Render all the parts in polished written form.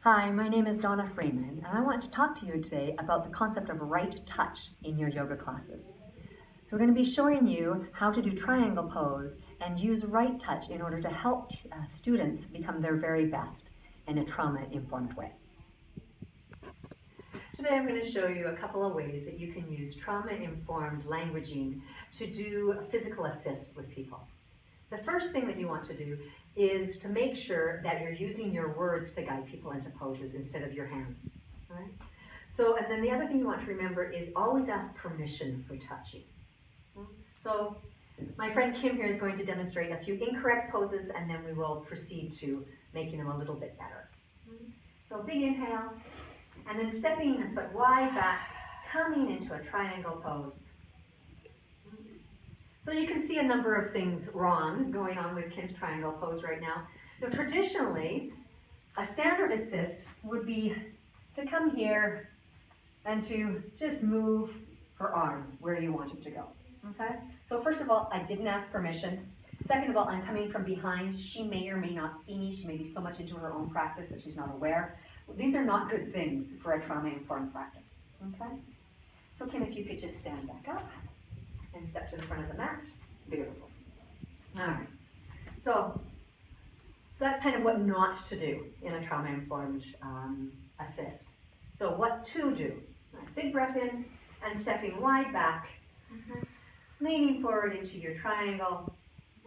Hi, my name is Donna Freeman, and I want to talk to you today about the concept of right touch in your yoga classes. So we're going to be showing you how to do triangle pose and use right touch in order to help students become their very best in a trauma-informed way. Today I'm going to show you a couple of ways that you can use trauma-informed languaging to do physical assist with people. The first thing that you want to do is to make sure that you're using your words to guide people into poses instead of your hands. Right? So, and then the other thing you want to remember is always ask permission for touching. So, my friend Kim here is going to demonstrate a few incorrect poses, and then we will proceed to making them a little bit better. So, big inhale, and then stepping a foot wide back, coming into a triangle pose. So you can see a number of things wrong going on with Kim's triangle pose right now. Now, traditionally, a standard assist would be to come here and to just move her arm where you want it to go, okay? So first of all, I didn't ask permission. Second of all, I'm coming from behind. She may or may not see me. She may be so much into her own practice that she's not aware. These are not good things for a trauma-informed practice, okay? So Kim, if you could just stand back up and step to the front of the mat. Beautiful. All right. So that's kind of what not to do in a trauma-informed assist. So what to do? Right. Big breath in and stepping wide back, leaning forward into your triangle.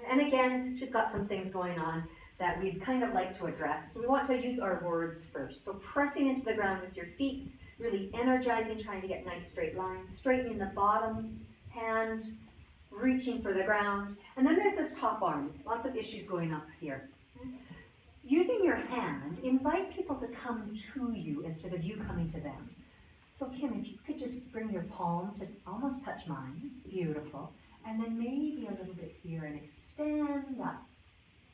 And again, she's got some things going on that we'd kind of like to address. So we want to use our words first. So pressing into the ground with your feet, really energizing, trying to get nice straight lines, straightening the bottom hand, reaching for the ground. And then there's this top arm, lots of issues going up here. Using your hand, invite people to come to you instead of you coming to them. So Kim, if you could just bring your palm to almost touch mine, beautiful. And then maybe a little bit here and extend up.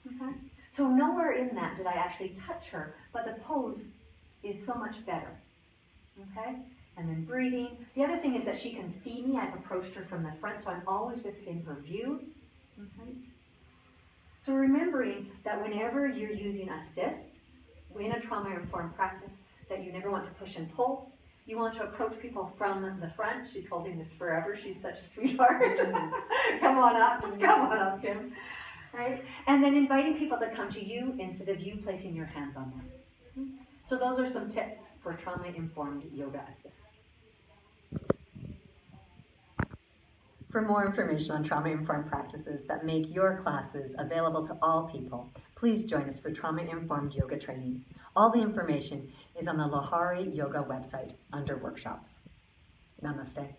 Okay? So nowhere in that did I actually touch her, but the pose is so much better. Okay? And then breathing. The other thing is that she can see me. I've approached her from the front, so I'm always within her view. Okay. So remembering that whenever you're using assists in a trauma-informed practice, that you never want to push and pull. You want to approach people from the front. She's holding this forever. She's such a sweetheart. Come on up, Kim. Right? And then inviting people to come to you instead of you placing your hands on them. So those are some tips for trauma-informed yoga assists. For more information on trauma-informed practices that make your classes available to all people, please join us for trauma-informed yoga training. All the information is on the Lahari Yoga website under workshops. Namaste.